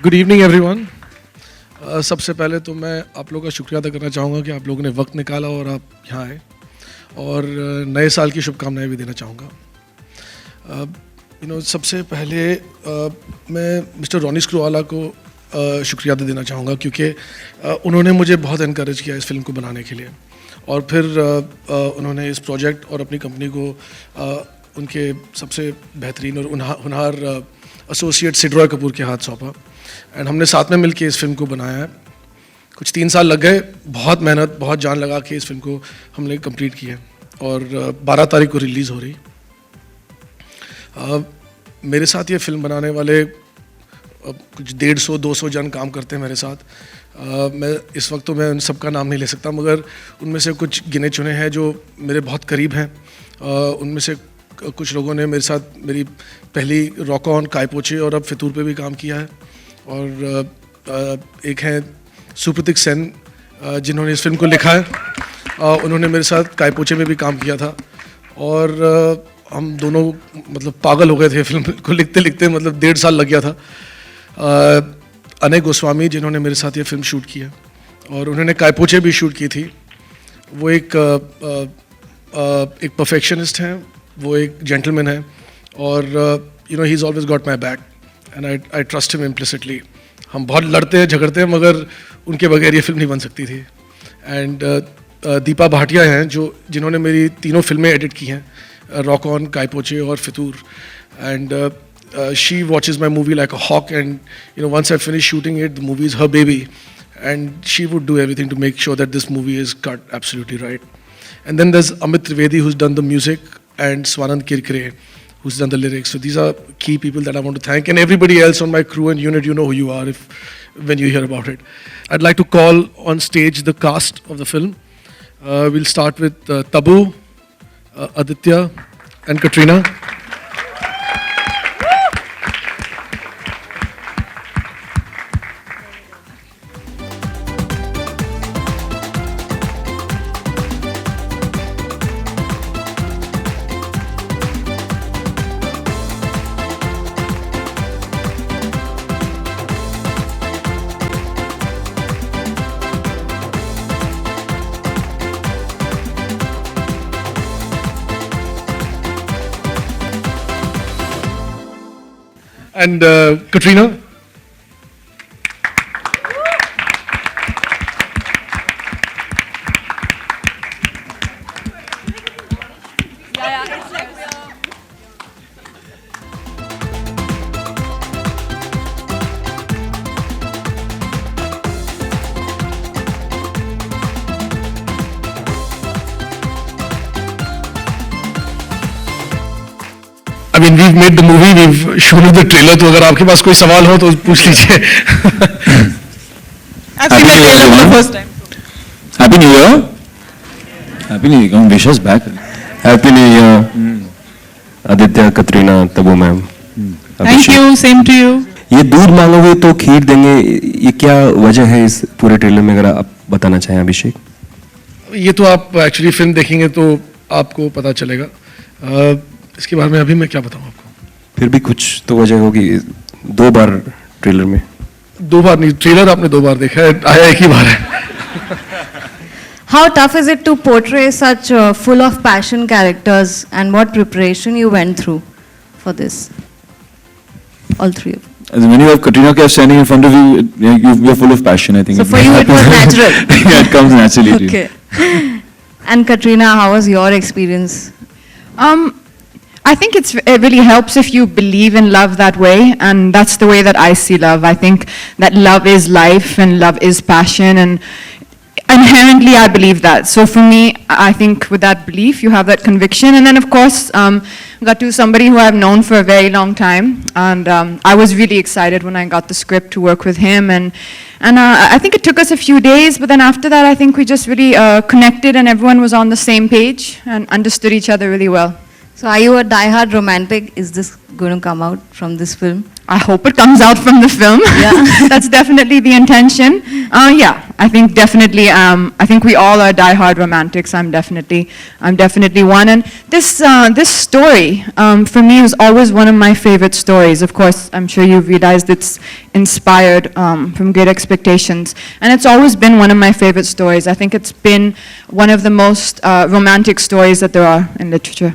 Good evening everyone. सबसे पहले तो मैं आप लोगों का शुक्रिया अदा करना चाहूँगा कि आप लोगों ने वक्त निकाला और आप यहाँ आए, और नए साल की शुभकामनाएं भी देना चाहूँगा। सबसे पहले मैं मिस्टर रॉनी स्क्रूवाला को शुक्रिया अदा देना चाहूँगा, क्योंकि उन्होंने मुझे बहुत इनकरेज किया इस फिल्म को बनाने के लिए, और फिर उन्होंने इस प्रोजेक्ट और अपनी कंपनी को उनके सबसे बेहतरीन और होनहार एसोसिएट सिड्रॉय कपूर के हाथ सौंपा, एंड हमने साथ में मिलकर इस फिल्म को बनाया है। कुछ 3 साल लग गए, बहुत मेहनत, बहुत जान लगा के इस फिल्म को हमने कंप्लीट किया, और 12 तारीख को रिलीज़ हो रही। मेरे साथ ये फिल्म बनाने वाले कुछ 150-200 जन काम करते हैं मेरे साथ। मैं इस वक्त तो मैं उन सबका नाम नहीं ले सकता, मगर उनमें से कुछ गिने चुने हैं जो मेरे बहुत करीब हैं। उनमें से कुछ लोगों ने मेरे साथ मेरी पहली रॉक ऑन, कायपोचे और अब फितूर पे भी काम किया है, और एक हैं सुप्रतीक सेन जिन्होंने इस फिल्म को लिखा है। उन्होंने मेरे साथ कायपोचे में भी काम किया था, और हम दोनों मतलब पागल हो गए थे फिल्म को लिखते लिखते, मतलब 1.5 साल लग गया था। अनय गोस्वामी जिन्होंने मेरे साथ ये फिल्म शूट की है, और उन्होंने कायपोचे भी शूट की थी। वो एक परफेक्शनिस्ट हैं, वो एक जेंटलमैन है, और he is always got my back and I trust him implicitly. हम बहुत लड़ते हैं, झगड़ते हैं, मगर उनके बगैर ये फिल्म नहीं बन सकती थी। एंड दीपा भाटिया हैं जिन्होंने मेरी तीनों फिल्में एडिट की हैं, रॉक ऑन, कायपोचे और Fitoor. And she watches my movie like a hawk, and once I finish shooting it, the movie is her baby, and she would do everything to make sure that this movie is cut absolutely right. And then there's Amit Trivedi, who's done the music, and Swanand Kirkare, who's done the lyrics. So these are key people that I want to thank, and everybody else on my crew and unit. You know who you are when you hear about it. I'd like to call on stage the cast of the film. We'll start with Tabu, Aditya, and Katrina. And Katrina. I mean, we've made the movie, we've shown you the trailer, तो अगर आपके पास कोई सवाल हो तो पूछ लीजिए। I've seen the trailer for the first time. Happy New Year. Happy New Year. Come wish us back. Happy New Year. Aditya, Katrina, Tabu ma'am. Thank you. Same to you. ये दूध मांगोगे तो खीर देंगे, ये क्या वजह है इस पूरे ट्रेलर में, अगर आप बताना चाहें अभिषेक? ये तो आप एक्चुअली फिल्म देखेंगे तो आपको पता चलेगा। इसके बारे में अभी मैं क्या बताऊं आपको? फिर भी कुछ तो वजह होगी, 2 बार ट्रेलर में। 2 बार नहीं, ट्रेलर आपने 2 बार देखा है, आया एक ही बार है। How tough is it to portray such full of passion characters, and what preparation you went through for this? All 3 of you. When you have Katrina Kaif standing in front of you, you're full of passion, I think. So for you it was natural. Yeah, it comes naturally to you. Okay. And Katrina, how was your experience? I think it really helps if you believe in love that way, and that's the way that I see love. I think that love is life and love is passion, and inherently I believe that. So for me, I think with that belief, you have that conviction. And then of course, got to somebody who I've known for a very long time, and I was really excited when I got the script to work with him. And I think it took us a few days, but then after that, I think we just really connected, and everyone was on the same page and understood each other really well. So are you a die-hard romantic? Is this going to come out from this film? I hope it comes out from the film. Yeah. That's definitely the intention. Yeah, I think definitely, I think we all are diehard romantics. I'm definitely one. And this story, for me, was always one of my favorite stories. Of course, I'm sure you've realized it's inspired from Great Expectations. And it's always been one of my favorite stories. I think it's been one of the most romantic stories that there are in literature.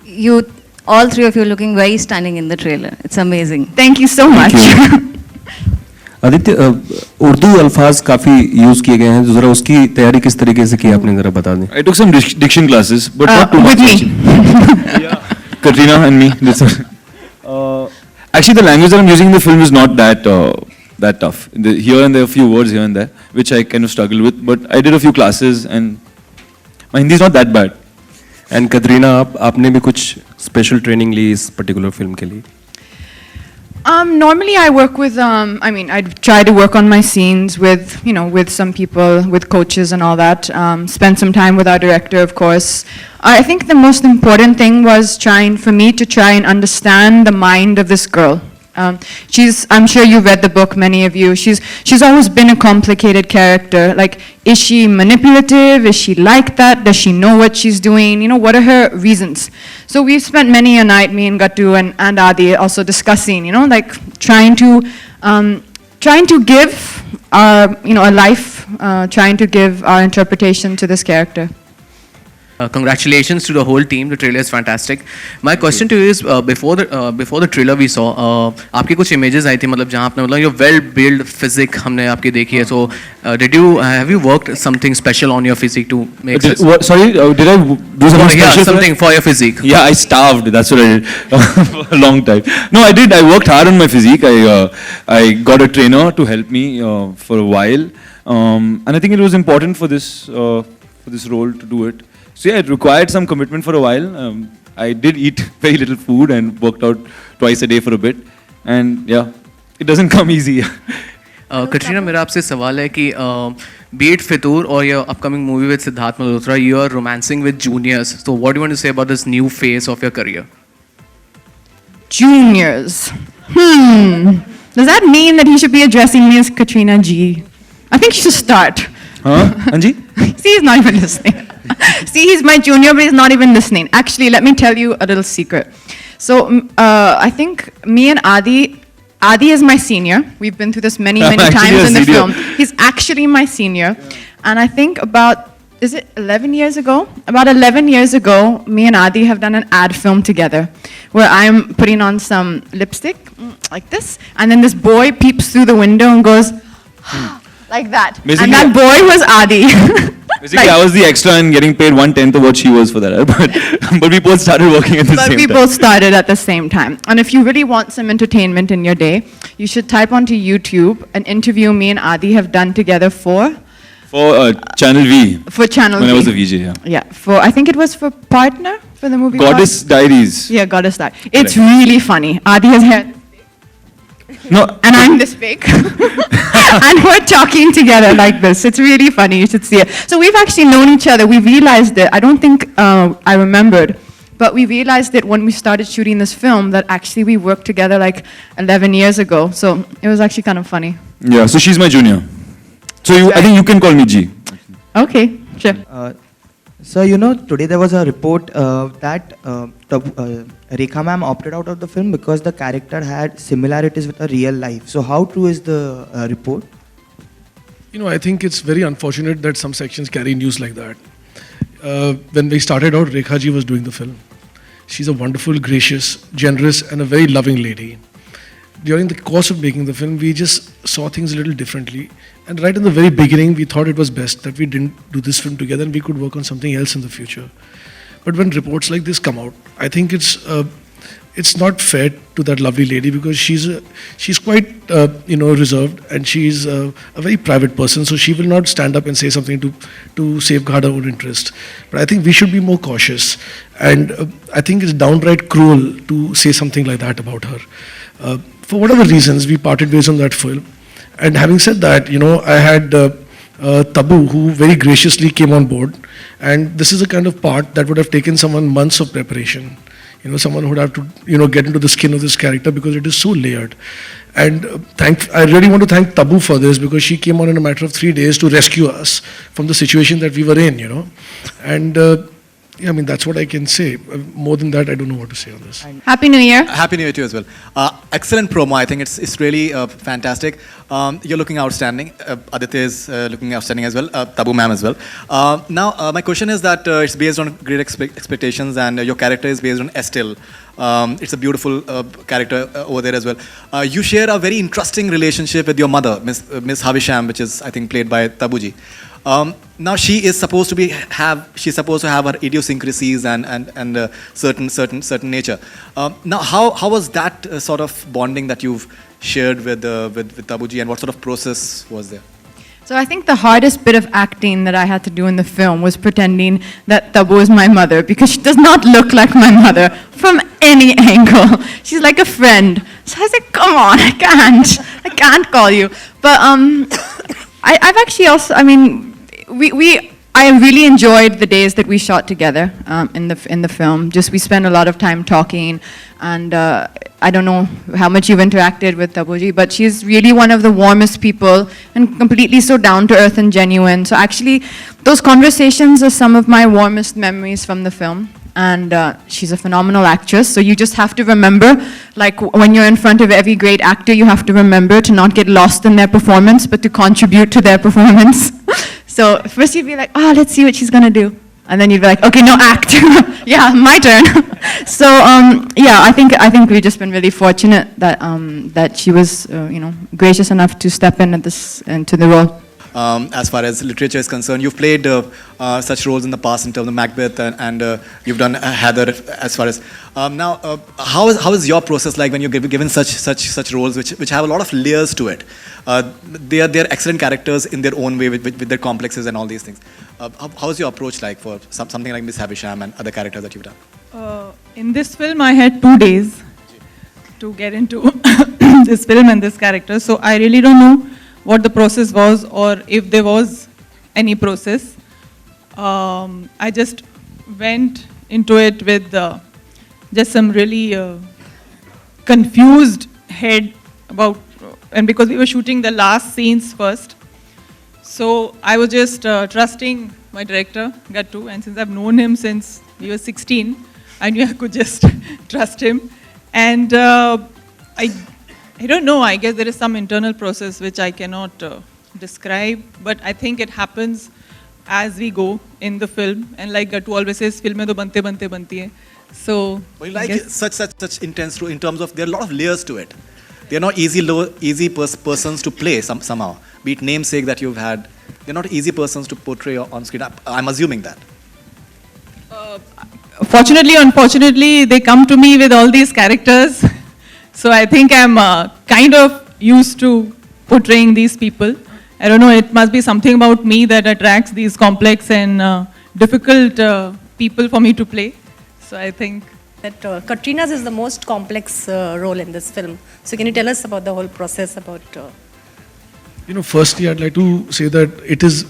You, all three of you, looking very stunning in the trailer. It's amazing. Thank you so much. Aditya Urdu अल्फाज काफी use किए गए हैं, जरा उसकी तैयारी किस तरीके से की आपने, जरा बता दें. I took some diction classes, but not too With much. me. actually. Katrina and me. That's all. Actually, the language that I'm using in the film is not that tough. Here and there, a few words here and there, which I kind of struggle with. But I did a few classes, and my Hindi is not that bad. And Katrina, आपने भी कुछ special training ली इस particular film के लिए? Normally I work with, I try to work on my scenes with, with some people, with coaches and all that. Spend some time with our director, of course. I think the most important thing was for me to try and understand the mind of this girl. I'm sure you've read the book, many of you. She's always been a complicated character. Like, is she manipulative? Is she like that? Does she know what she's doing? What are her reasons? So we've spent many a night, me and Gattu and Adi, also discussing, like trying to give a life, trying to give our interpretation to this character. Congratulations to the whole team. The trailer is fantastic. My question to you is, before the trailer we saw, आपकी कुछ images आई थी, मतलब जहाँ आपने मतलब your well-built physique हमने आपकी देखी है. So, have you worked something special on your physique to make this? Sorry, did I do something special? Yeah, for something that? for your physique. Yeah, I starved. That's what I did for a long time. No, I did. I worked hard on my physique. I got a trainer to help me for a while, and I think it was important for this role to do it. So yeah, it required some commitment for a while. I did eat very little food and worked out twice a day for a bit, and yeah, it doesn't come easy. Katrina, मेरा आपसे सवाल है कि be it Fitur or your upcoming movie with Siddharth Malhotra, you are romancing with juniors. So what do you want to say about this new phase of your career? Juniors. Does that mean that he should be addressing me as Katrina G? I think he should start. Huh, Anji? See, he's not even listening. See, he's my junior, but he's not even listening. Actually, let me tell you a little secret. So, I think me and Adi is my senior. We've been through this many Actually, times in the senior. film. He's actually my senior. And I think is it 11 years ago? About 11 years ago, me and Adi have done an ad film together where I'm putting on some lipstick, like this, and then this boy peeps through the window and goes, like that. Basically- and that boy was Adi. Basically, I was the extra and getting paid 1/10 of what she was for that. But we both started working at the But same we time. both started at the same time. And if you really want some entertainment in your day, you should type onto YouTube an interview me and Adi have done together for For Channel V. Channel When V. I was a VJ, yeah. Yeah, I think it was for Partner, for the movie Goddess Diaries. Yeah, Goddess Diaries. It's Correct. really funny. Adi has hair, No, and I'm this big. And we're talking together like this. It's really funny. You should see it. So we've actually known each other. We realized it. I don't think I remembered, but we realized it when we started shooting this film that actually we worked together like 11 years ago. So it was actually kind of funny. yeah, so she's my junior. So I think you can call me G. Okay, sure. So, today there was a report that Rekha ma'am opted out of the film because the character had similarities with her real life. So, how true is the report? I think it's very unfortunate that some sections carry news like that. When we started out, Rekha ji was doing the film. She's a wonderful, gracious, generous, and a very loving lady. During the course of making the film, we just saw things a little differently. And right in the very beginning, we thought it was best that we didn't do this film together and we could work on something else in the future. But when reports like this come out, I think it's not fair to that lovely lady because she's quite reserved and she's a very private person, so she will not stand up and say something to safeguard her own interest. But I think we should be more cautious, and I think it's downright cruel to say something like that about her. For whatever reasons, we parted ways on that film. And having said that, I had Tabu, who very graciously came on board, and this is a kind of part that would have taken someone months of preparation. someone who would have to, get into the skin of this character because it is so layered. And I really want to thank Tabu for this because she came on in a matter of 3 days to rescue us from the situation that we were in. And yeah, I mean, that's what I can say. More than that, I don't know what to say on this. Happy New Year. Happy New Year to you as well. Excellent promo. I think it's really fantastic. You're looking outstanding. Aditya is looking outstanding as well. Tabu ma'am as well. Now, my question is that it's based on great expectations, and your character is based on Estelle. It's a beautiful character over there as well. You share a very interesting relationship with your mother, Miss Havisham, which is, I think, played by Tabuji. Now she is supposed to have her idiosyncrasies and certain nature. Now how was that sort of bonding that you've shared with Tabuji, and what sort of process was there? So I think the hardest bit of acting that I had to do in the film was pretending that Tabu is my mother, because she does not look like my mother from any angle. She's like a friend. So I was like, come on, I can't call you. But I've actually also, I mean, I really enjoyed the days that we shot together in the film. Just we spent a lot of time talking, and I don't know how much you've interacted with Tabuji, but she's really one of the warmest people and completely so down to earth and genuine. So actually, those conversations are some of my warmest memories from the film. And she's a phenomenal actress, so you just have to remember, like when you're in front of every great actor, you have to remember to not get lost in their performance, but to contribute to their performance. So first you'd be like, oh, let's see what she's gonna do. And then you'd be like, okay, no, act. Yeah, my turn. So yeah, I think we've just been really fortunate that that she was gracious enough to step in into the role. As far as literature is concerned, you've played such roles in the past in terms of Macbeth, and you've done Heather. As far as now, how is your process like when you're given such roles which have a lot of layers to it? They are excellent characters in their own way with their complexes and all these things. How is your approach like for something like Miss Havisham and other characters that you've done? In this film, I had 2 days to get into this film and this character, so I really don't know what the process was, or if there was any process. I just went into it with just some really confused head about, and because we were shooting the last scenes first, so I was just trusting my director, Gattu, and since I've known him since we were 16, I knew I could just trust him. And I don't know, I guess there is some internal process which I cannot describe, but I think it happens as we go in the film. And like Gattu always says, film mein to bante hai. So, well, like such intense role in terms of there are a lot of layers to it. They're not easy persons to play somehow. Be it namesake that you've had, they're not easy persons to portray on screen. I'm assuming that. Fortunately, unfortunately, they come to me with all these characters. So I think I'm kind of used to portraying these people. I don't know, it must be something about me that attracts these complex and difficult people for me to play. So I think that Katrina's is the most complex role in this film. So can you tell us about the whole process about... Firstly, I'd like to say that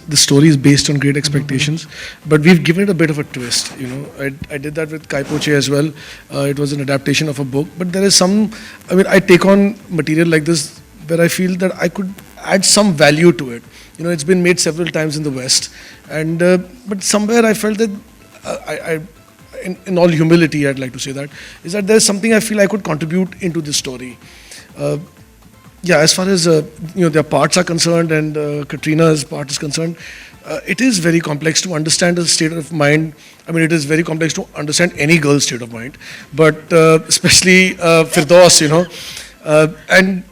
the story is based on great expectations, but we've given it a bit of a twist. I did that with Kai Poche as well. It was an adaptation of a book, but there is I take on material like this where I feel that I could add some value to it. It's been made several times in the West, and but somewhere I felt that in all humility, I'd like to say that there's something I feel I could contribute into this story. Yeah, as far as their parts are concerned and Katrina's part is concerned, it is very complex to understand the state of mind. I mean, it is very complex to understand any girl's state of mind, but especially Firdaus, and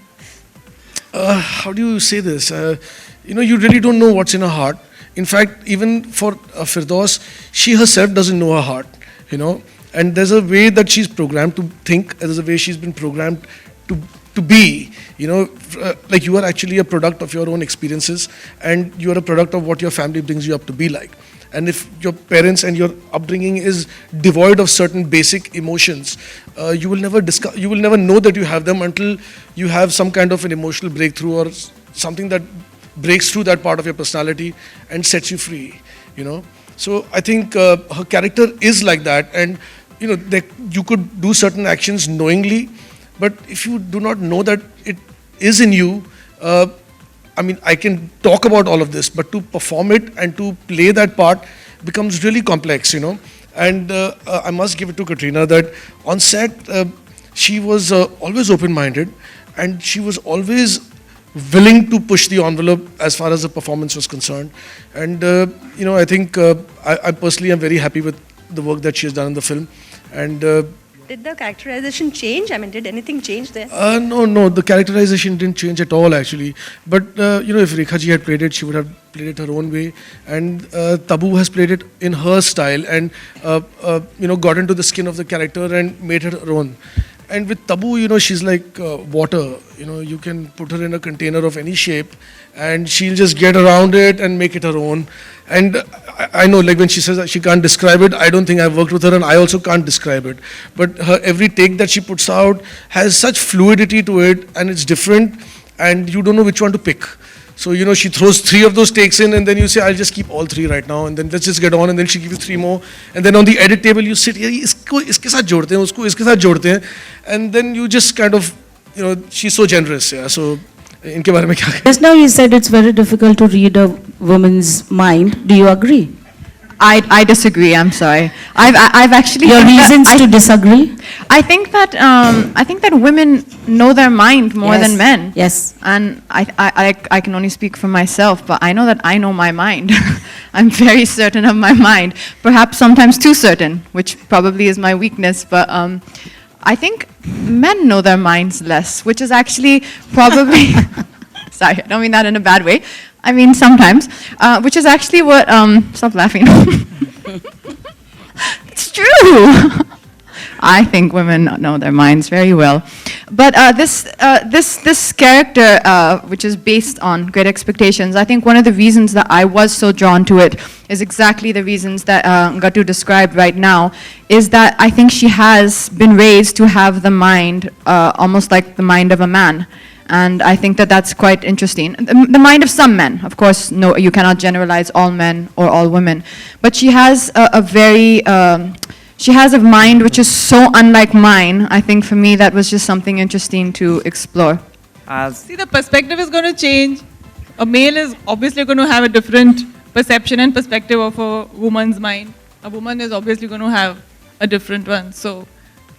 how do you say this? You really don't know what's in her heart. In fact, even for Firdaus, she herself doesn't know her heart, and there's a way that she's programmed to think, there's a way she's been programmed to be, like you are actually a product of your own experiences, and you are a product of what your family brings you up to be like. And if your parents and your upbringing is devoid of certain basic emotions, you will never know that you have them until you have some kind of an emotional breakthrough or something that breaks through that part of your personality and sets you free. So I think her character is like that, and you know, you could do certain actions knowingly, but if you do not know that it is in you, I mean, I can talk about all of this, but to perform it and to play that part becomes really complex, you know. And I must give it to Katrina that on set, she was always open-minded, and she was always willing to push the envelope as far as the performance was concerned. And, you know, I think I personally am very happy with the work that she has done in the film. And Did the characterization change? I mean, did anything change there? no, the characterization didn't change at all actually. But you know, if Rekha ji had played it, she would have played it her own way. And Tabu has played it in her style and you know, got into the skin of the character and made it her own. And with Tabu, you know, she's like water. You know, you can put her in a container of any shape, and she'll just get around it and make it her own. And I know, like when she says that she can't describe it, I don't think I've worked with her, and I also can't describe it. But her every take that she puts out has such fluidity to it, and it's different, and you don't know which one to pick. So, you know, she throws 3 of those takes in, and then you say, I'll just keep all 3 right now, and then let's just get on, and then she gives you 3 more. And then on the edit table, you sit here, isko iske saath jodte hain, usko iske saath jodte hain, and then you just kind of, you know, she's so generous, yeah. So, इनके बारे में क्या कहें? Just now you said it's very difficult to read a woman's mind. Do you agree? I disagree. I'm sorry. I've actually Your reasons to disagree? I think that women know their mind more than men. Yes. And I can only speak for myself, but I know that I know my mind. I'm very certain of my mind. Perhaps sometimes too certain, which probably is my weakness. But I think men know their minds less, which is actually probably. Sorry, I don't mean that in a bad way. I mean sometimes, which is actually what. Stop laughing. It's true. I think women know their minds very well. But this character, which is based on Great Expectations, I think one of the reasons that I was so drawn to it is exactly the reasons that Gatu described right now, is that I think she has been raised to have the mind, almost like the mind of a man. And I think that that's quite interesting. The mind of some men, of course, no, you cannot generalize all men or all women. But she has a very, she has a mind which is so unlike mine. I think for me that was just something interesting to explore. See, the perspective is going to change. A male is obviously going to have a different perception and perspective of a woman's mind. A woman is obviously going to have a different one. So,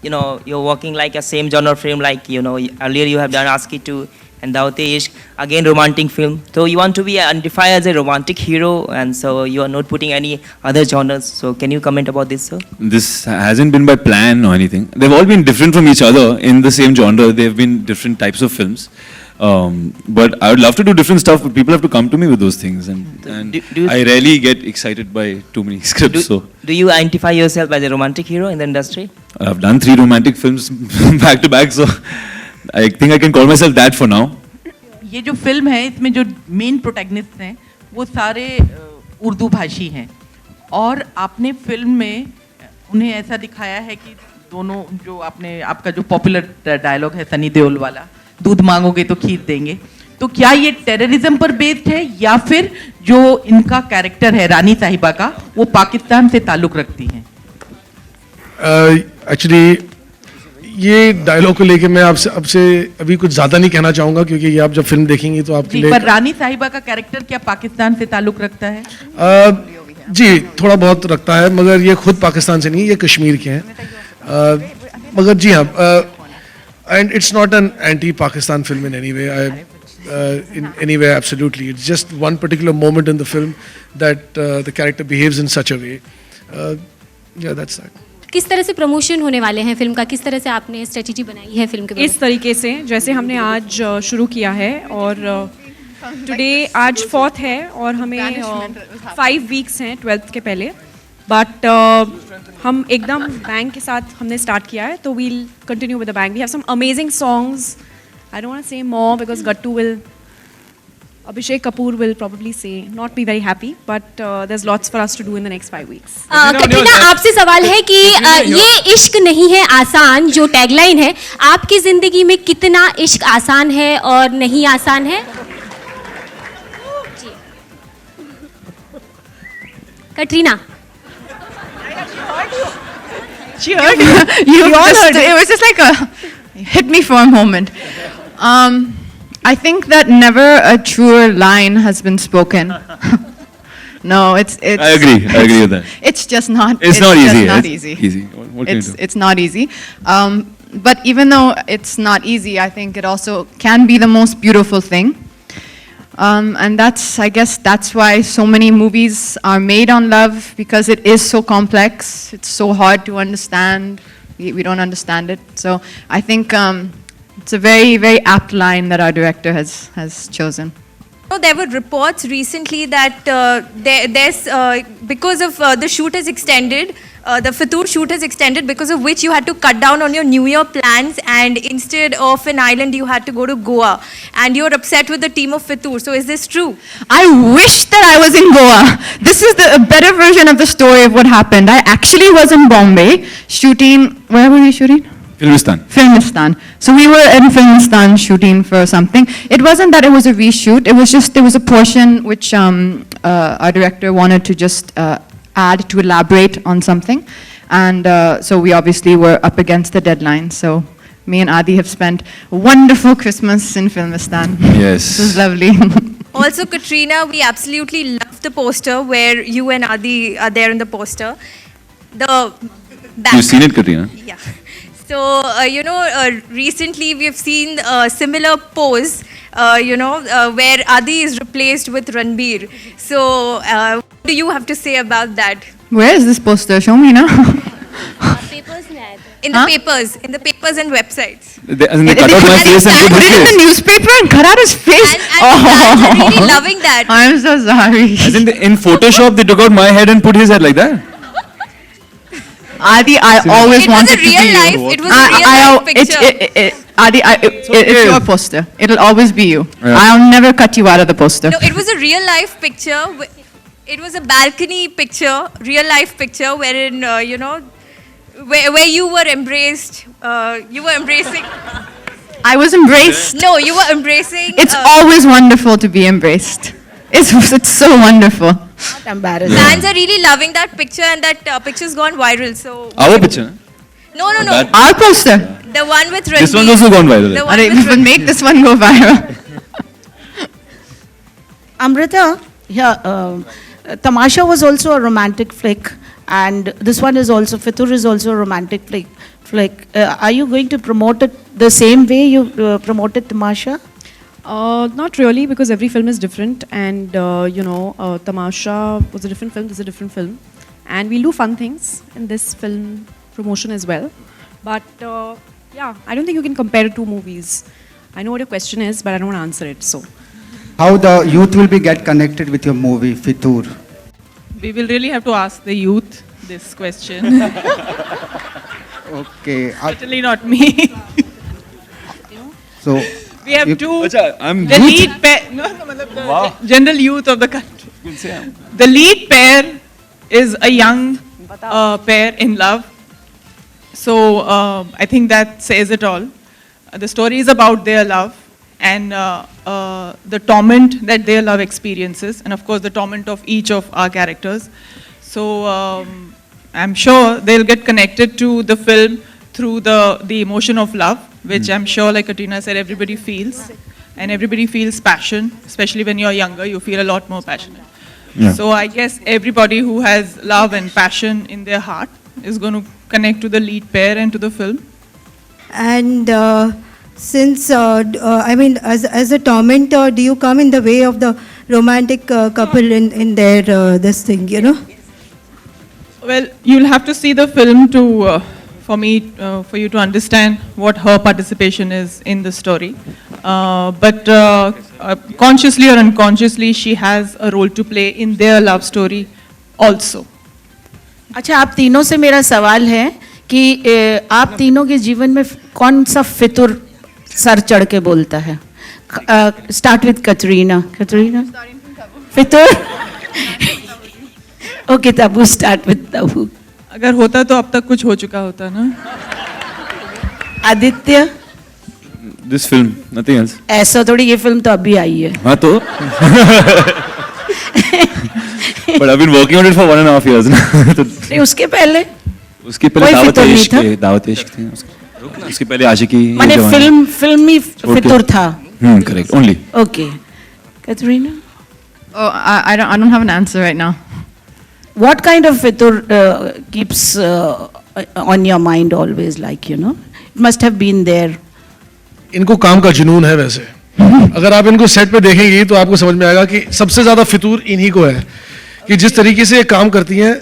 you know, you're working like a same genre film, like, you know, earlier you have done Aski 2 and Daute Ishq, again romantic film. So you want to be identified as a romantic hero, and so you are not putting any other genres. So can you comment about this, sir? This hasn't been by plan or anything. They've all been different from each other in the same genre. They've been different types of films. But I would love to do different stuff, but people have to come to me with those things. And Do you- I rarely get excited by too many scripts. Do you identify yourself as a romantic hero in the industry? I've done 3 romantic films back to back, so I think I can call myself that for now. ये जो film है इसमें जो main protagonist हैं वो सारे उर्दू भाषी हैं और आपने फिल्म में उन्हें ऐसा दिखाया है कि दोनों जो आपका जो पॉपुलर डायलॉग है सनी देओल वाला, दूध मांगोगे तो खीर देंगे, तो क्या ये टेररिज्म पर बेस्ड है या फिर जो इनका कैरेक्टर है रानी साहिबा का वो पाकिस्तान से ताल्लुक रखती हैं? एक्चुअली ये डायलॉग को लेके मैं आपसे अभी कुछ ज़्यादा नहीं कहना चाहूँगा, क्योंकि ये आप जब फिल्म देखेंगी तो आपके लिए पर रानी साहिबा का कैरेक्टर क्या पाकिस्तान से ताल्लुक रखता है? जी थोड़ा बहुत रखता है, मगर ये खुद पाकिस्तान से नहीं, ये कश्मीर के हैं। मगर जी हाँ, and it's not an anti Pakistan film in any way, in any way, absolutely. It's just one particular moment in the film that the character behaves in such a way. Yeah, that's that. किस तरह से promotion होने वाले हैं film का, किस तरह से आपने स्ट्रेटजी बनाई है फिल्म के बारे में? इस तरीके से जैसे हमने आज शुरू किया है और टुडे आज 4th है और हमें 5 वीक्स हैं 12th के पहले, बट हम एकदम बैंग के साथ हमने स्टार्ट किया है, तो we'll continue with the bang. We have some amazing songs. I don't want to say more because Abhishek Kapoor will probably say not be very happy, but there's lots for us to do in the next 5 weeks. Katrina, आपसे सवाल है कि ये इश्क नहीं है आसान जो टैगलाइन है, आपकी जिंदगी में कितना इश्क आसान है और नहीं आसान है? Katrina, cheered. You We all just, heard it. it was just like a hit me for a moment. I think that never a truer line has been spoken. No, it's. I agree with that. It's just not. It's not just easy. Not It's easy. easy. What can you do? It's not easy. But even though it's not easy, I think it also can be the most beautiful thing. And I guess that's why so many movies are made on love, because it is so complex. It's so hard to understand. We don't understand it. So I think it's a very, very apt line that our director has chosen. There were reports recently that there's because of the shoot is extended, the Fitur shoot is extended, because of which you had to cut down on your New Year plans, and instead of an island you had to go to Goa, and you're upset with the team of Fitur. So is this true? I wish that I was in Goa. This is a better version of the story of what happened. I actually was in Bombay shooting. Where were we shooting? Filmistan. So we were in Filmistan shooting for something. It wasn't that it was a reshoot. It was just there was a portion which our director wanted to just add to elaborate on something, and so we obviously were up against the deadline. So me and Adi have spent a wonderful Christmas in Filmistan. Yes. It was lovely. Also, Katrina, we absolutely love the poster where you and Adi are there in the poster. The back. You've seen it, Katrina? Yeah. So, recently we have seen a similar pose, where Adi is replaced with Ranbir. So, what do you have to say about that? Where is this poster? Show me now. In the papers and websites. They cut out my face and Put put it in his the face. newspaper and cut out his face. And fans are really loving that. I'm so sorry. As in Photoshop, they took out my head and put his head like that. Adi, I always It was wanted a to be real you. life. It was a real life picture. Adi, it's your poster. It'll always be you. Yeah. I'll never cut you out of the poster. No, it was a real life picture. It was a balcony picture, real life picture, wherein where you were embraced. You were embracing. I was embraced. No, you were embracing. It's always wonderful to be embraced. It's so wonderful. Not embarrassing. Fans are really loving that picture, and that picture's gone viral. So Our picture. no. That- Our poster. The one with Ranbir. This one's also gone viral. The one Alright, with but make this one go viral. Amrita, Tamasha was also a romantic flick, and this one is also, Fitur is also a romantic flick. Are you going to promote it the same way you promoted Tamasha? Not really, because every film is different, and Tamasha was a different film, this is a different film, and we'll do fun things in this film promotion as well. But I don't think you can compare two movies. I know what your question is, but I don't want to answer it. So, How the youth will be get connected with your movie Fitur? We will really have to ask the youth this question. Okay. Certainly not me. So We have you- two. I'm The youth. lead pair. No, matlab the Wow. general youth of the country. You can say I'm- The lead pair is a young pair in love. So I think that says it all. The story is about their love and the torment that their love experiences, and of course the torment of each of our characters. So I'm sure they'll get connected to the film through the emotion of love, which I'm sure, like Katrina said, everybody feels. And everybody feels passion, especially when you're younger, you feel a lot more passionate. Yeah. So I guess everybody who has love and passion in their heart is going to connect to the lead pair and to the film. And since, as a tormentor, do you come in the way of the romantic couple in their this thing, Well, you'll have to see the film to, for you to understand what her participation is in the story. But consciously or unconsciously, she has a role to play in their love story also. अच्छा, आप तीनों से मेरा सवाल है कि आप तीनों के जीवन में कौन सा फितुर सर चढ़ के बोलता है? Start with Katrina. Fitoor. Okay, Tabu start with Tabu. अगर होता तो अब तक कुछ हो चुका होता ना. Aditya. This film, nothing else. ऐसा थोड़ी, ये फिल्म तो अभी आई है. हाँ तो. But I've been working on it for 1.5 years now. नहीं, उसके पहले. उसके पहले कोई दावत फितूर नहीं इश्क था? थे, दावत इश्क थे उसके पहले आशिकी ये माने जवानी। फिल्मी फितूर था. Correct only Okay. Katrina? Oh, I don't have an answer right now. What kind of fitur keeps on your mind always, like, you know? It must have been there. इनको काम का जुनून है वैसे अगर आप इनको सेट पे देखेंगी तो आपको समझ में आएगा कि सबसे ज्यादा फितूर इन्हीं को है कि जिस तरीके से ये काम करती हैं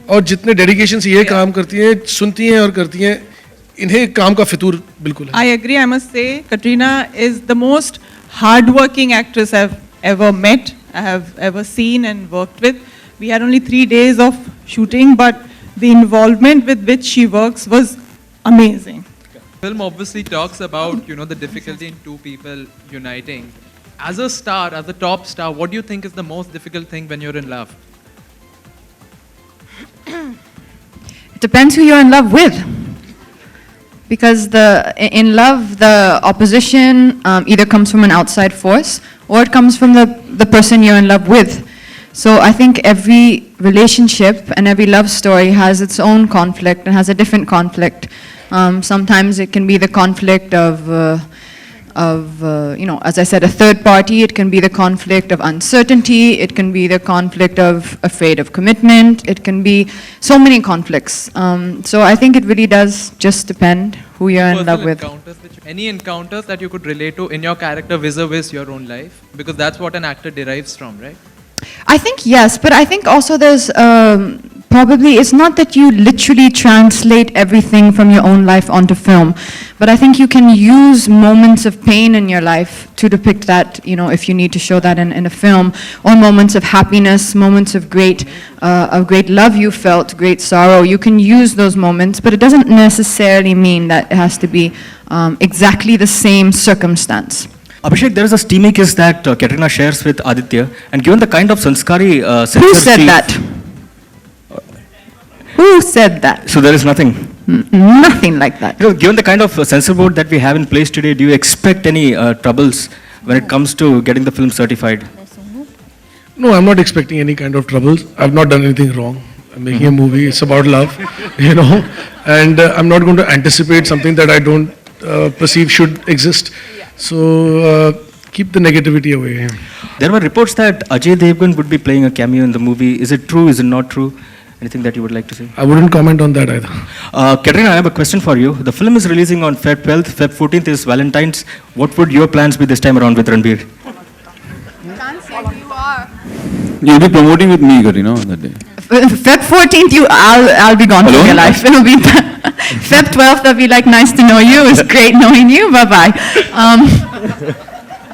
और जितने डेडिकेशन से ये काम करती हैं, सुनती हैं और करती हैं, इन्हें काम का फितूर बिल्कुल है. I agree. I must say, Katrina is the most hardworking actress I've ever met, I have ever seen and worked with. We had only 3 days of shooting, but the involvement with which she works was amazing. Film obviously talks about, you know, the difficulty in two people uniting. As a star, as a top star, what do you think is the most difficult thing when you're in love? It depends who you're in love with. Because in love, the opposition either comes from an outside force or it comes from the person you're in love with. So I think every relationship and every love story has its own conflict and has a different conflict. Sometimes it can be the conflict of you know, as I said, a third party. It can be the conflict of uncertainty. It can be the conflict of afraid of commitment. It can be so many conflicts. So I think it really does just depend who you're in love with. Any encounters that you could relate to in your character vis-a-vis your own life? Because that's what an actor derives from, right? I think yes, but I think also there's probably, it's not that you literally translate everything from your own life onto film, but I think you can use moments of pain in your life to depict that, you know, if you need to show that in a film, or moments of happiness, moments of great love you felt, great sorrow. You can use those moments, but it doesn't necessarily mean that it has to be exactly the same circumstance. Abhishek, there is a steamy kiss that Katrina shares with Aditya, and given the kind of sanskari Who said that? Who said that? So there is nothing. Nothing like that. You know, given the kind of censor board that we have in place today, do you expect any troubles when it comes to getting the film certified? No, I'm not expecting any kind of troubles. I've not done anything wrong. I'm making a movie. It's about love, you know, and I'm not going to anticipate something that I don't perceive should exist. So keep the negativity away. There were reports that Ajay Devgan would be playing a cameo in the movie. Is it true? Is it not true? Anything that you would like to say? I wouldn't comment on that either. Katrina, I have a question for you. The film is releasing on Feb 12th. Feb 14th is Valentine's. What would your plans be this time around with Ranbir? You'll be promoting with me, Katrina, on that day. Feb 14th, I'll be gone from your life. It'll be Feb 12th. I'll be like, nice to know you. It's great knowing you. Bye bye.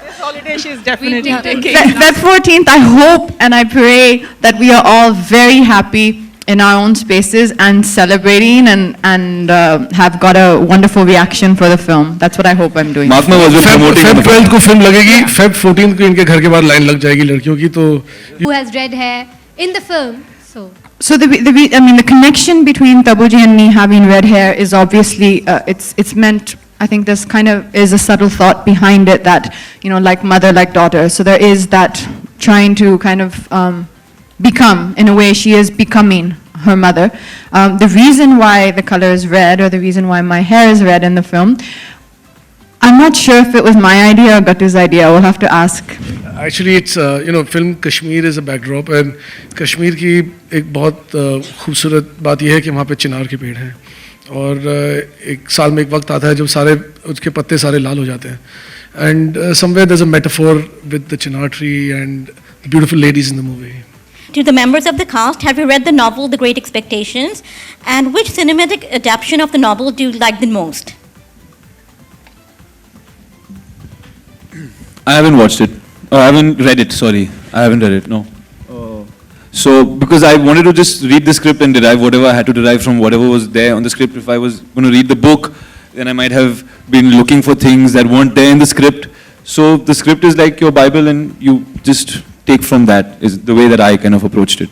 This holiday she's definitely taking. Feb 14th, I hope and I pray that we are all very happy in our own spaces and celebrating and have got a wonderful reaction for the film. That's what I hope I'm doing. Feb 12th को film लगेगी. Feb 14th को इनके घर के बाहर line लग जाएगी लड़कियों की तो. Who has red hair in the film? So the connection between Tabuji and me having red hair is obviously it's meant. I think there's kind of is a subtle thought behind it that, you know, like mother, like daughter. So there is that trying to kind of become, in a way, she is becoming her mother. The reason why the color is red, or the reason why my hair is red in the film, I'm not sure if it was my idea or Gatu's idea. We'll have to ask. Actually, it's you know, film Kashmir is a backdrop, and Kashmir की एक बहुत खूबसूरत बात यह है कि वहाँ पे चिनार के पेड़ हैं और एक साल में एक वक्त आता है जब सारे उसके पत्ते सारे लाल हो जाते हैं. And somewhere there's a metaphor with the chinar tree and the beautiful ladies in the movie. To the members of the cast, have you read the novel The Great Expectations? And which cinematic adaptation of the novel do you like the most? I haven't watched it. I haven't read it, sorry. I haven't read it, no. So, because I wanted to just read the script and derive whatever I had to derive from whatever was there on the script. If I was going to read the book, then I might have been looking for things that weren't there in the script. So, the script is like your Bible and you just take from that, is the way that I kind of approached it.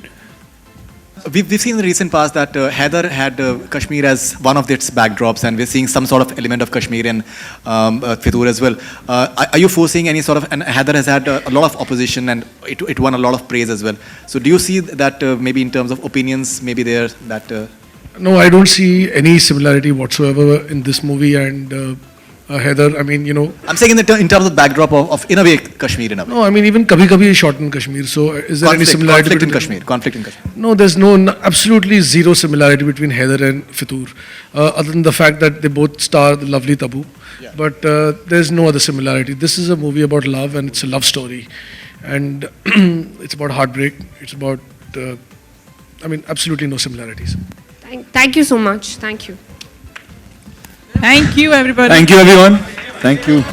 We've seen in the recent past that Heather had Kashmir as one of its backdrops, and we're seeing some sort of element of Kashmir in Fitur as well. Are you foreseeing any sort of, and Heather has had a lot of opposition and it won a lot of praise as well. So do you see that maybe in terms of opinions, maybe there that... No, I don't see any similarity whatsoever in this movie and Heather. I mean, you know. I'm saying in terms of the backdrop of in a way, Kashmir in a way. No, I mean even Kabhi Kabhi is shot in Kashmir. So is there any similarity? Conflict in Kashmir. No, there's absolutely zero similarity between Heather and Fitoor, other than the fact that they both star the lovely Tabu. Yeah. But there's no other similarity. This is a movie about love and it's a love story, and it's about heartbreak. It's about, I mean, absolutely no similarities. Thank you so much. Thank you. Thank you, everybody. Thank you, everyone. Thank you.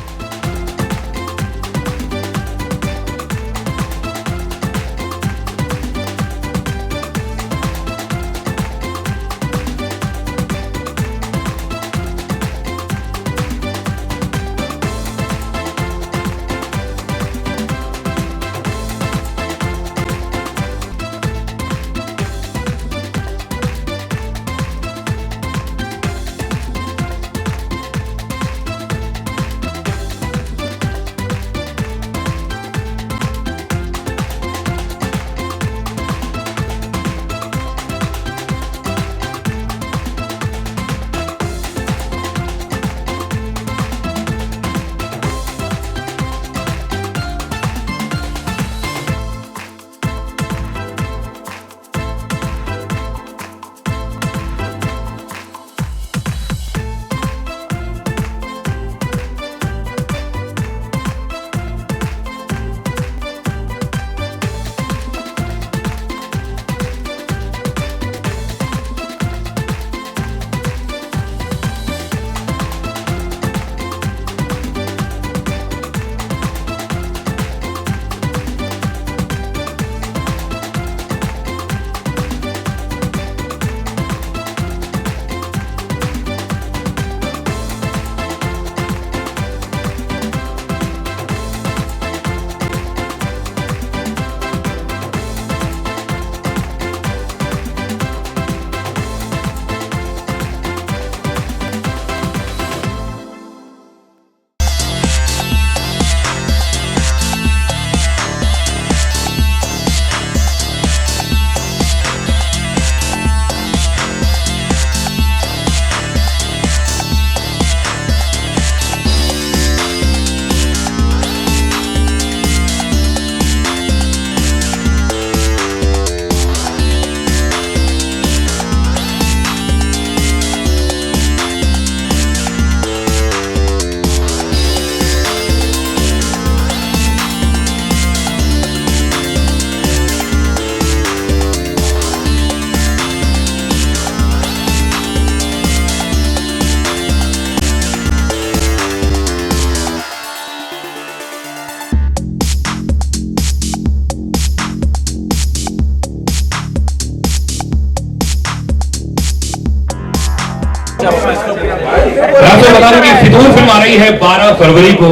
आपको बता दूं कि फितूर film आ रही है 12 फरवरी को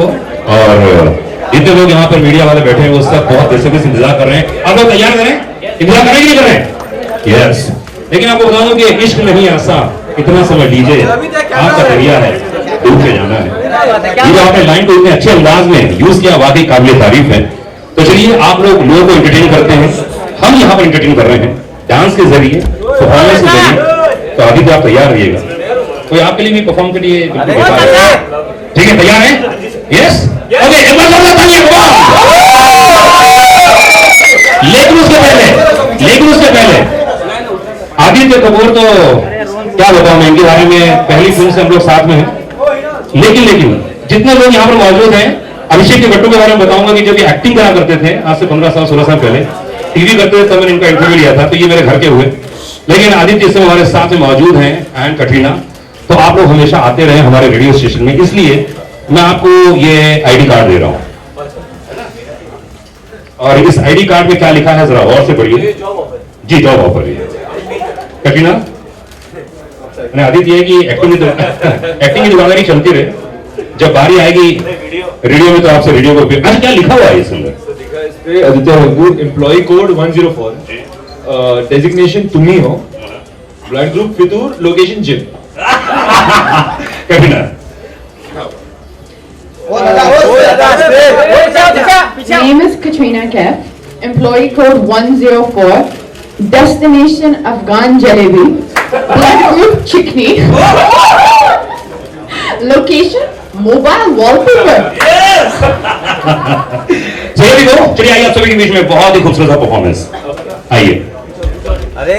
और जितने लोग यहाँ पर मीडिया वाले बैठे हैं वो सब बहुत बेसब्री से इंतजार कर रहे हैं। आप लोग तैयार करें, इंतजार करें कि नहीं कर रहे हैं? यस। लेकिन आपको बता दूं कि इश्क नहीं आसा, इतना समझ लीजिए आपका दरिया है, डूब के जाना है। ये जो आपने लाइन को इतने अच्छे अंदाज में यूज किया वाकई काबिल तारीफ है। तो चलिए आप लोगों को एंटरटेन करते हैं, हम यहाँ पर एंटरटेन कर रहे हैं डांस के जरिए, परफॉर्मेंस के जरिए। तो अभी तो आप तैयार रहिएगा, कोई आपके लिए भी परफॉर्म के लिए ठीक है? तैयार है? यस ओके, एक बार जोरदार तालियां। लेकिन उसके पहले आदित्य कपूर तो क्या बताऊं मैं इनके बारे में, पहली फिल्म से हम लोग साथ में हैं। लेकिन जितने लोग यहाँ पर मौजूद हैं, अभिषेक के गट्टू के बारे में बताऊंगा कि जब ये एक्टिंग करा करते थे आज से 15 साल 16 साल पहले, टीवी करते थे तब मैंने इनका इंटरव्यू लिया था, तो ये मेरे घर के हुए। लेकिन आदित्य इस समय हमारे साथ में मौजूद हैं एंड कटरीना। तो आप लोग हमेशा आते रहे हमारे रेडियो स्टेशन में, इसलिए मैं आपको ये आईडी कार्ड दे रहा हूं। और इस आईडी कार्ड में क्या लिखा है जरा गौर से पढ़िए जी। जॉब ऑफर है कटरीना। आदित्य है कि एक्टिंग की दुकानदारी चलती रहे, जब बारी आएगी रेडियो में तो आपसे रेडियो को अच्छा क्या लिखा हुआ है इस अंदर? Aditya Hangoor, employee code 104, designation तुम्ही हो, blood group Fitoor, location gym. Katrina Name is Katrina Kaif, employee code 104, destination Afghan Jalebi, Blood group chickney. Location mobile wallpaper. चलिए भी दो, चलिए आइए आप सभी के बीच में बहुत ही खूबसूरत परफॉर्मेंस। आइए। अरे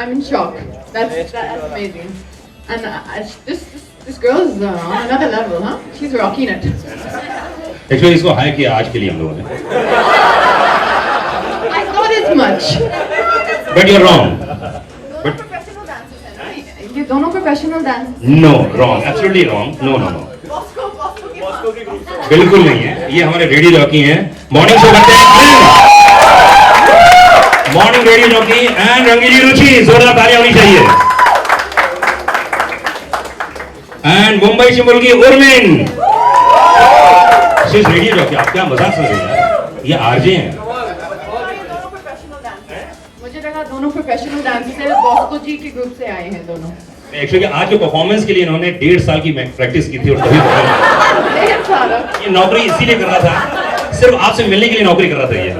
I'm in shock. That's amazing. And this girl is on another level, huh? She's rocking it. Actually इसको हायर किया आज के लिए हम लोगों ने। I thought as much. But you're wrong. ये दोनों professional dance. No, wrong. Absolutely wrong. No, no, no. बिल्कुल नहीं है। ये हमारे रेडियो जॉकी हैं। मॉर्निंग शो करते हैं। मॉर्निंग रेडियो जॉकी एंड रंगीली रुचि, जोरदार तालियां होनी चाहिए। एंड मुंबई से मुल्की उर्मिन, रेडियो जॉकी। आप क्या मजाक समझ रहे हैं? ये आरजे हैं। मुझे लगा दोनों प्रोफेशनल डांसर्स हैं, बॉस्को जी के ग्रुप से आए हैं दोनों। एक्चुअली आज के परफॉर्मेंस के लिए इन्होंने 1.5 साल की प्रैक्टिस की थी और तभी ये नौकरी इसीलिए कर रहा था, सिर्फ आपसे मिलने के लिए नौकरी कर रहा था ये।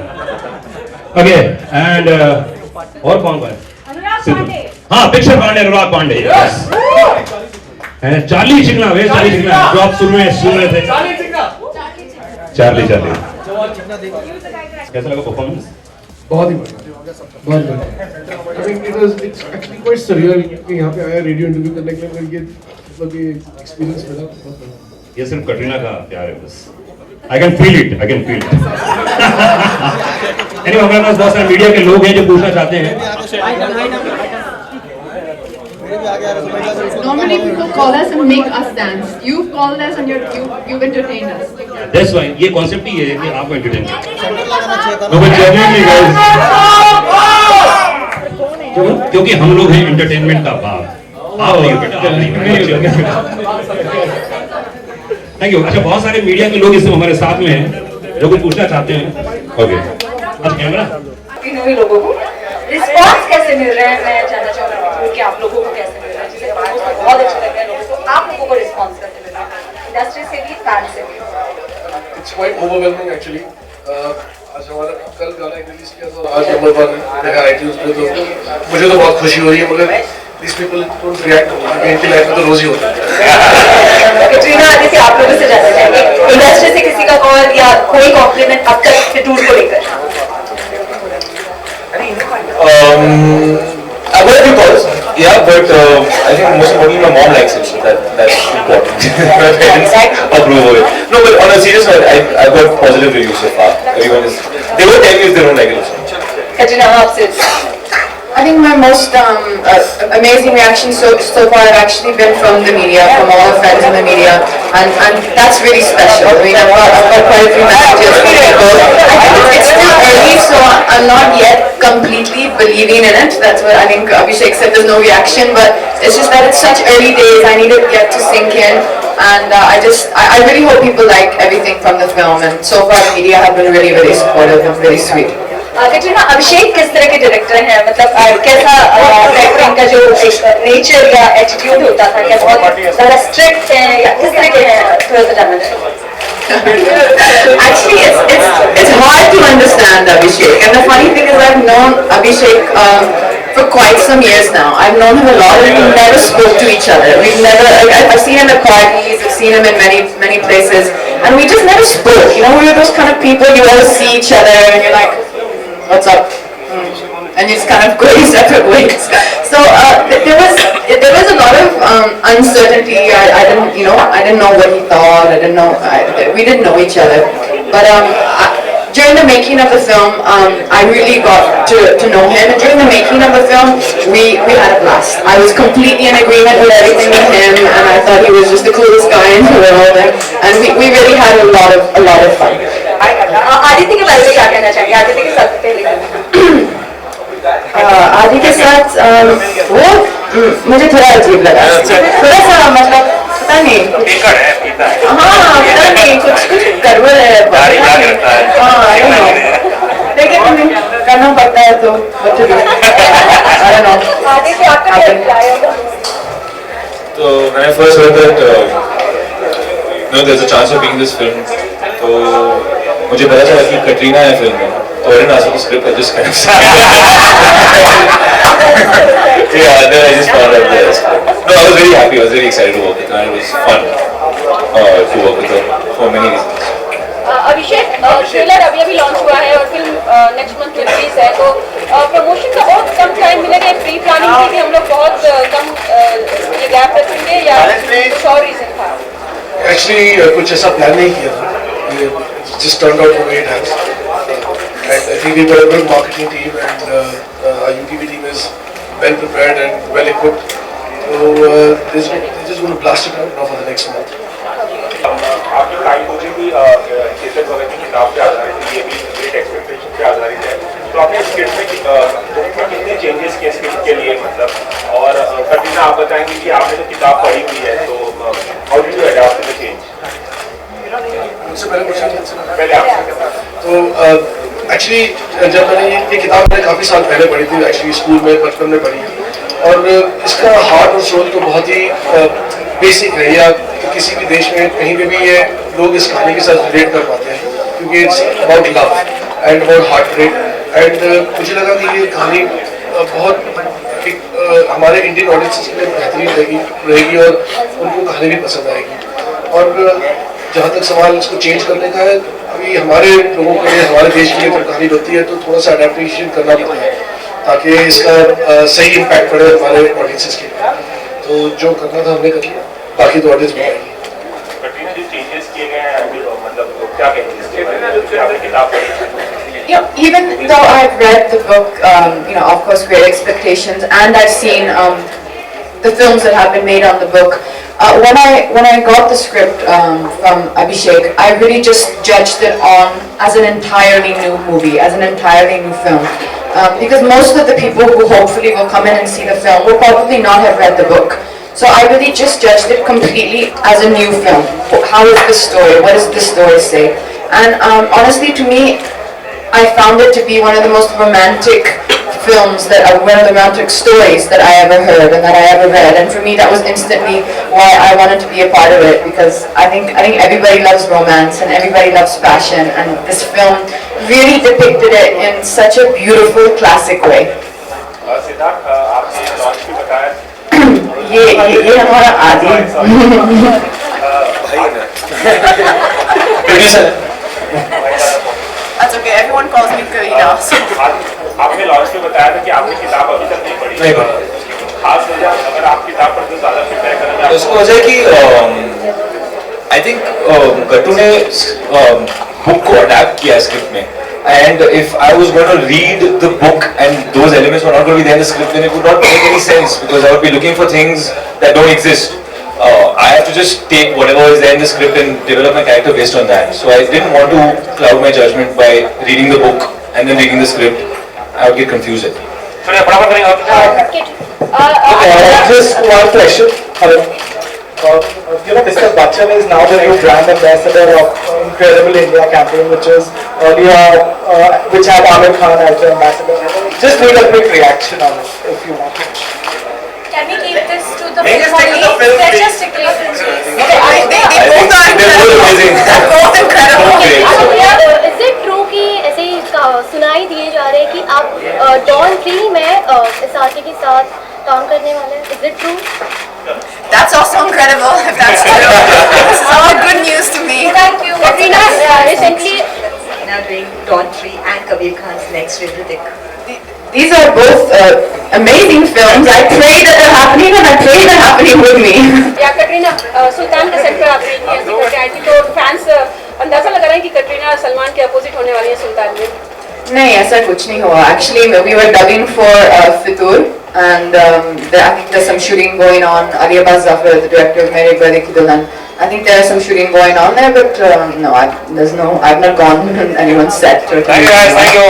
ओके एंड और कौन है? हाँ, पिक्चर पांडे, अनुराग पांडे। यस। चार्ली चिकना, वे चार्ली चिकना जो आप सुन रहे थे। चार्ली कैसा लगा परफॉर्मेंस? बहुत ही बढ़िया, बहुत बढ़िया। I mean, it's actually quite surreal कि यहाँ पे आया रेडियो इंटरव्यू करने के लिए, मुझे मतलब ये एक्सपीरियंस मिला बहुत बढ़िया। ये सिर्फ कटरीना का प्यार है बस। I can feel it. Anyway, हमारे पास बहुत सारे मीडिया के लोग हैं जो पूछना चाहते हैं। Normally people call us and make us dance. You've called us and you've entertained us. That's why ये कॉन्सेप्ट ही है कि आपको एंटरटेन करें। No, but genuinely guys, क्योंकि हम लोग हैं एंटरटेनमेंट का बाप। आप नहीं बेटा, आप नहीं। Thank you. अच्छा, बहुत सारे मीडिया के लोग इस समय हमारे साथ में हैं जो कुछ पूछना चाहते हैं। ओके अच्छा कैमरा तीनों ही लोगों को रिस्पॉन्स कैसे मिल रहा है, मैं जानना चाहूँगी कि आप लोगों को कैसे मिल रहा है, जिसे बहुत अच्छा लग रहा है लोगों को, आप लोगों को रिस्पॉन्स कैसे मिल रहा है इंडस्ट्री से भी, फैन से भी? It's quite overwhelming actually. आज हमारा कल गाना रिलीज किया तो आज नंबर 1 देखा iTunes पे, तो मुझे तो बहुत खुशी हो रही है, मगर these people don't react, इनकी लाइफ में तो रोज ही होता है। कटरीना आदित्य, आप लोगों से जानना चाहेंगे इंडस्ट्री से किसी का कॉल या कोई कॉम्प्लीमेंट अब तक फितूर को लेकर? I've got a few calls, yeah, but I think most importantly my mom likes it, so that's important. My parents approve of it. No, but on a serious note, I've got positive reviews so far. Everyone is, they won't tell me if they don't like it also. Katrina, आपसे? I think my most amazing reaction so far have actually been from the media, from all our friends in the media, and that's really special. I mean, I've got quite a few messages from people. I think it's still early, so I'm not yet completely believing in it. That's what I think Abhishek said, there's no reaction, but it's just that it's such early days, I need it yet to sink in, and I really hope people like everything from the film, and so far the media have been really, really supportive and really sweet. Katrina, अभिषेक किस तरह के director हैं, मतलब कैसा directing का जो nature या attitude होता था, क्या बहुत ज़्यादा स्ट्रिक्ट हैं या किस तरह के हैं, थोड़ा सा जानना चाहिए। Actually, it's hard to understand Abhishek, and the funny thing is I've known Abhishek for quite some years now. I've known him a lot, and we never spoke to each other. We've never. I've seen him at parties, I've seen him in many places, and we just never spoke. You know, we were those kind of people you always see each other, and you're like, what's up? And you just kind of go your separate ways. So there was a lot of uncertainty. I didn't know what he thought. I didn't know. We didn't know each other. But during the making of the film, I really got to know him. And during the making of the film, we had a blast. I was completely in agreement with everything with him, and I thought he was just the coolest guy in the world. And we really had a lot of fun. Aditya के बारे में क्या कहना चाहिए, आदित्य के साथ पहले? आदि के साथ वो मुझे थोड़ा अजीब लगा, थोड़ा सा मतलब पता नहीं, हाँ पता नहीं कुछ गड़बड़ है, हाँ लेकिन करना पड़ता है तो आदित्य आपका क्या राय होगा? So when I first heard that there's a chance of being in this film, तो मुझे पता चला कि कटरीना है फिल्म में, तो I didn't ask for the script, I just kind of yeah, then I just found out the script. No, I was very happy, I was very excited to work with her, and it was fun to work with her for many reasons. Abhishek, trailer अभी launch हुआ है और film next month release है, तो promotion का बहुत कम time मिलेगा, pre planning थी कि हम लोग बहुत कम ये गैप रखेंगे या कुछ और रीजन था? Actually कुछ ऐसा प्लान नहीं किया था, just turned out the way it has. And I think we've got a good marketing team, and our UTV team is well prepared and well equipped. So they're just going to blast it out now for the next month. आपकी line मुझे भी चेतन भगत की किताब पे आधारित है, ये भी ग्रेट एक्सपेक्टेशन पे आधारित है, तो आपने स्क्रिप्ट में कितने चेंजेस किए स्क्रिप्ट के लिए, मतलब और कटरीना आप बताएंगे कि आपने तो किताब पढ़ी हुई है, तो how did you adopt the change? मुझसे पहले क्वेश्चन पहले आपसे तो एक्चुअली जब मैंने ये किताब मैंने काफ़ी साल पहले पढ़ी थी, एक्चुअली स्कूल में बचपन में पढ़ी है, और इसका हार्ट और सोल तो बहुत ही बेसिक है, या किसी भी देश में कहीं पे भी ये लोग इस कहानी के साथ रिलेट कर पाते हैं, क्योंकि it's about love and about heartbreak, and मुझे लगा कि ये कहानी बहुत हमारे इंडियन ऑडियंस के लिए बेहतरीन रहेगी और उनको कहानी भी पसंद आएगी। और जहाँ तक सवाल इसको चेंज करने का है, अभी हमारे लोगों के लिए, हमारे देश के लिए जब कहानी होती है तो थोड़ा सा अडेप्टेशन करना पड़ता है ताकि इसका सही इम्पैक्ट पड़े हमारे ऑडियंसेस के लिए। तो जो करना था हमने कर लिया, बाकी तो ऑडियंस बनाएगी। कटरीना जो चेंजेस किए गए हैं मतलब क्या कहेंगे किताब? Even though I've read the book, of course, Great Expectations, and I've seen the films that have been made on the book. When I got the script from Abhishek, I really just judged it as an entirely new movie, as an entirely new film. Because most of the people who hopefully will come in and see the film will probably not have read the book. So I really just judged it completely as a new film. How is this story? What does this story say? And honestly, to me, I found it to be one of the most romantic films one of the romantic stories that I ever heard and that I ever read. And for me, that was instantly why I wanted to be a part of it, because I think everybody loves romance and everybody loves passion, and this film really depicted it in such a beautiful, classic way. Siddharth आपने launch भी बताया ये हमारा आदि That's okay, everyone calls me Karina. आपने launch में बताया था कि आपने किताब अभी तक नहीं पढ़ी खास वजह अगर आप किताब पढ़ते तो ज़्यादा फीडबैक करना उसको वजह है कि आई थिंक गट्टू ने बुक को अडैप्ट किया स्क्रिप्ट में. And if I was going to read the book and those elements were not going to be there in the script, then it would not make any sense, because I would be looking for things that don't exist. I have to just take whatever is there in the script and develop my character based on that. So I didn't want to cloud my judgment by reading the book and then reading the script. I would get confused. Just one question. Hello. Mr. Bachchan is now the new brand ambassador of Incredible India campaign, which is earlier, which had Amir Khan as the ambassador. Just need a quick reaction on it, if you want. Can we keep this to the film only? Let's just stick to the film, please. They both are incredible. They're both incredible. Is it true कि ऐसे ही सुनाई दिए जा रहे हैं कि आप don 3 में साथी के साथ काम करने वाले हैं? Is it true? That's also incredible, if that's true. This is all good news to me. Thank you. Katrina, recently Now doing Dawn 3 and Kabir Khan's next with Hrithik. These are both amazing films. I pray that they're happening, and I pray they're happening with me. या कटरीना सुल्तान के set पर आप रही थी ऐसी करके आई थी तो फैंस अंदाजा लगा रहे हैं कि कटरीना सलमान के अपोजिट होने वाली है सुल्तान में. नहीं, ऐसा कुछ नहीं हुआ. Actually, we were dubbing for Fitur, and I think there's some shooting going on. Ali Abbas Zafar, the director of Mere Bade Ki Dulhan, I think there's some shooting going on there, but no, I've not gone on anyone's set. Thank you guys, thank you.